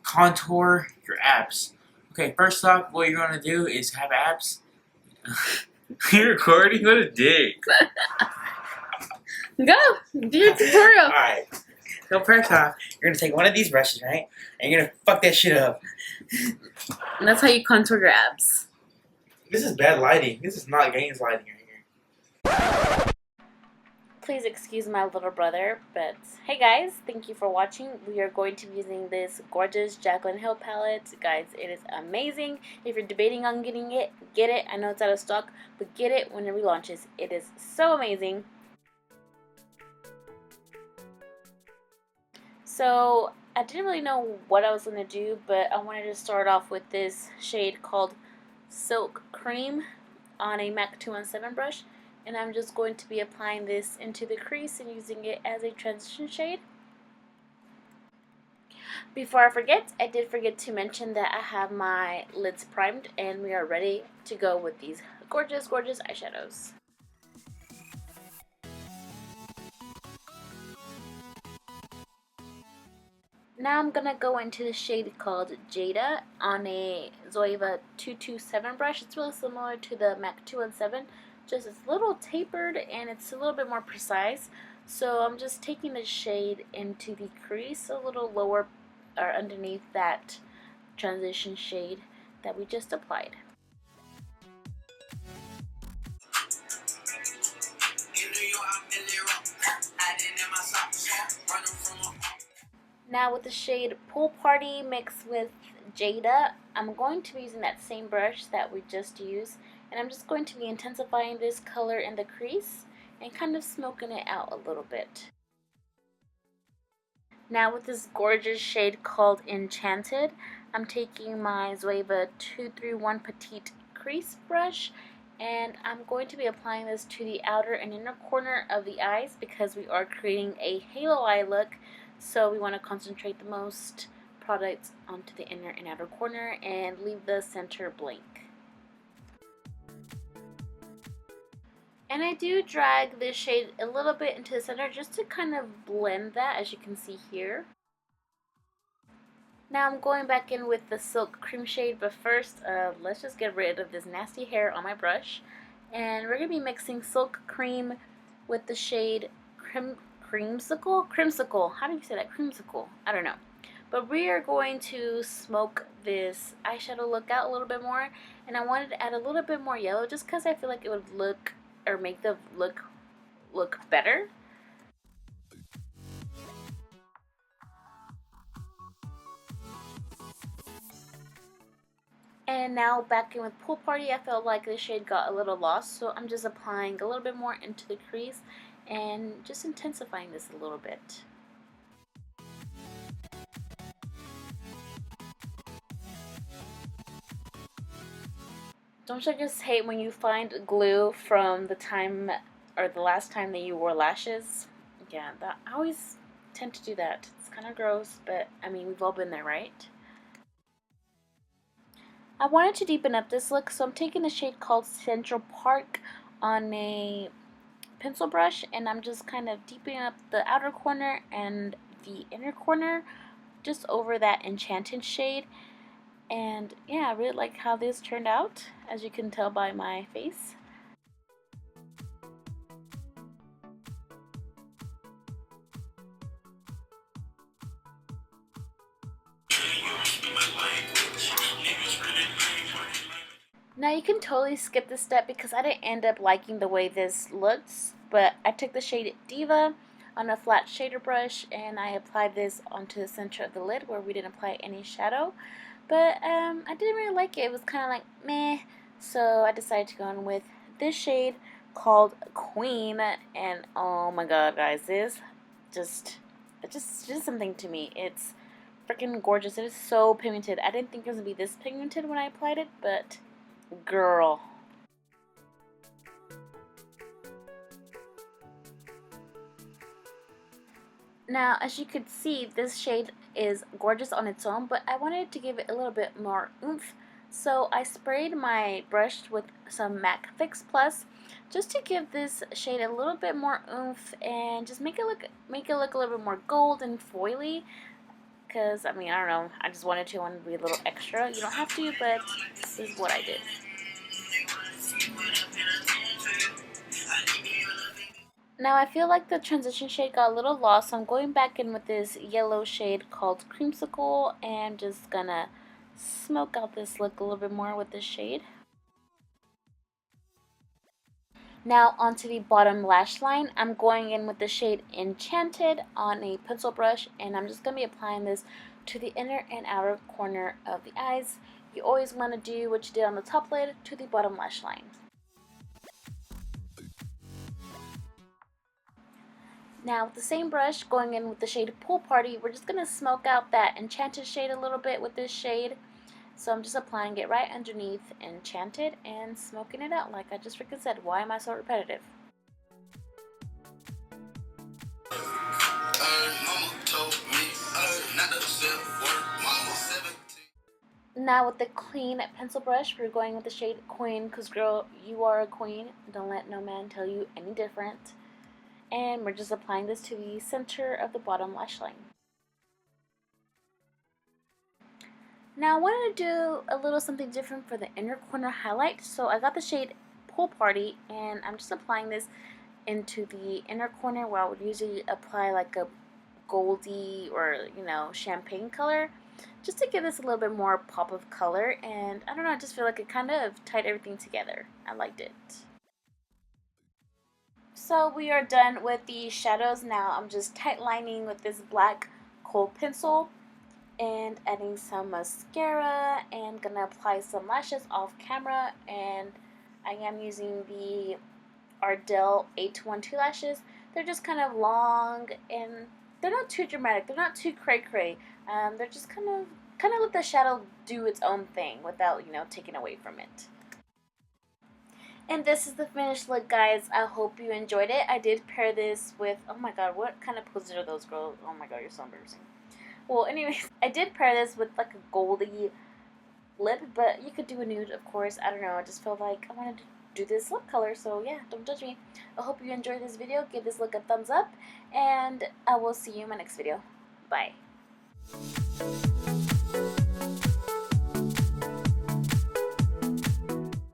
contour your abs. Okay, first off, what you're gonna do is have abs. You're recording? What a dick. Go! Do your tutorial. Alright. So first off, you're gonna take one of these brushes, right? And you're gonna fuck that shit up. And that's how you contour your abs. This is bad lighting. This is not Gaines lighting right here. Please excuse my little brother, but hey guys, thank you for watching. We are going to be using this gorgeous Jaclyn Hill palette. Guys, it is amazing. If you're debating on getting it, get it. I know it's out of stock, but get it when it relaunches. It is so amazing. So I didn't really know what I was going to do, but I wanted to start off with this shade called Silk Cream on a MAC 217 brush. And I'm just going to be applying this into the crease and using it as a transition shade. Before I forget, I did forget to mention that I have my lids primed and we are ready to go with these gorgeous, gorgeous eyeshadows. Now I'm going to go into the shade called Jada on a Zoeva 227 brush. It's really similar to the MAC 217. Just it's a little tapered and it's a little bit more precise. So I'm just taking the shade into the crease a little lower or underneath that transition shade that we just applied. Now with the shade Pool Party mixed with Jada, I'm going to be using that same brush that we just used. And I'm just going to be intensifying this color in the crease and kind of smoking it out a little bit. Now with this gorgeous shade called Enchanted, I'm taking my Zoeva 231 Petite Crease brush and I'm going to be applying this to the outer and inner corner of the eyes because we are creating a halo eye look. So we want to concentrate the most products onto the inner and outer corner and leave the center blank. And I do drag this shade a little bit into the center just to kind of blend that, as you can see here. Now I'm going back in with the Silk Cream shade, but first let's just get rid of this nasty hair on my brush. And we're going to be mixing Silk Cream with the shade Creamsicle? How do you say that? Creamsicle? I don't know. But we are going to smoke this eyeshadow look out a little bit more. And I wanted to add a little bit more yellow just because I feel like it would look or make the look better. And now back in with Pool Party, I felt like this shade got a little lost, so I'm just applying a little bit more into the crease and just intensifying this a little bit. Don't you just hate when you find glue from the time or the last time that you wore lashes? Yeah, I always tend to do that. It's kind of gross, but I mean, we've all been there, right? I wanted to deepen up this look, so I'm taking the shade called Central Park on a pencil brush, and I'm just kind of deepening up the outer corner and the inner corner just over that Enchanted shade. And yeah, I really like how this turned out, as you can tell by my face. Now you can totally skip this step because I didn't end up liking the way this looks, but I took the shade Diva on a flat shader brush and I applied this onto the center of the lid where we didn't apply any shadow. But I didn't really like it. It was kind of like meh. So I decided to go in with this shade called Queen. And oh my god, guys, it just did something to me. It's freaking gorgeous. It is so pigmented. I didn't think it was going to be this pigmented when I applied it, but girl. Now, as you could see, this shade is gorgeous on its own, but I wanted to give it a little bit more oomph. So I sprayed my brush with some MAC Fix Plus just to give this shade a little bit more oomph and just make it look a little bit more gold and foily. because, I mean, I don't know, I just wanted to be a little extra. You don't have to, but this is what I did. Now I feel like the transition shade got a little lost, so I'm going back in with this yellow shade called Creamsicle, and just gonna smoke out this look a little bit more with this shade. Now onto the bottom lash line. I'm going in with the shade Enchanted on a pencil brush, and I'm just going to be applying this to the inner and outer corner of the eyes. You always want to do what you did on the top lid to the bottom lash line. Now with the same brush, going in with the shade Pool Party, we're just going to smoke out that Enchanted shade a little bit with this shade. So I'm just applying it right underneath Enchanted and smoking it out like I just freaking said. Why am I so repetitive? Now with the clean pencil brush, we're going with the shade Queen, because girl, you are a queen. Don't let no man tell you any different. And we're just applying this to the center of the bottom lash line. Now I wanted to do a little something different for the inner corner highlight. So I got the shade Pool Party, and I'm just applying this into the inner corner where I would usually apply like a goldy or, you know, champagne color, just to give this a little bit more pop of color. And I don't know, I just feel like it kind of tied everything together. I liked it. So we are done with the shadows. Now I'm just tight lining with this black kohl pencil and adding some mascara, and gonna apply some lashes off camera. And I am using the Ardell 812 lashes. They're just kind of long, and they're not too dramatic. They're not too cray-cray. They're just kind of let the shadow do its own thing without, you know, taking away from it. And this is the finished look, guys. I hope you enjoyed it. I did pair this with, oh my god, what kind of poses are those, girls? Oh my god, you're so embarrassing. Well, anyways, I did pair this with like a goldy lip, but you could do a nude, of course. I don't know, I just felt like I wanted to do this lip color, so yeah, don't judge me. I hope you enjoyed this video. Give this look a thumbs up, and I will see you in my next video. Bye.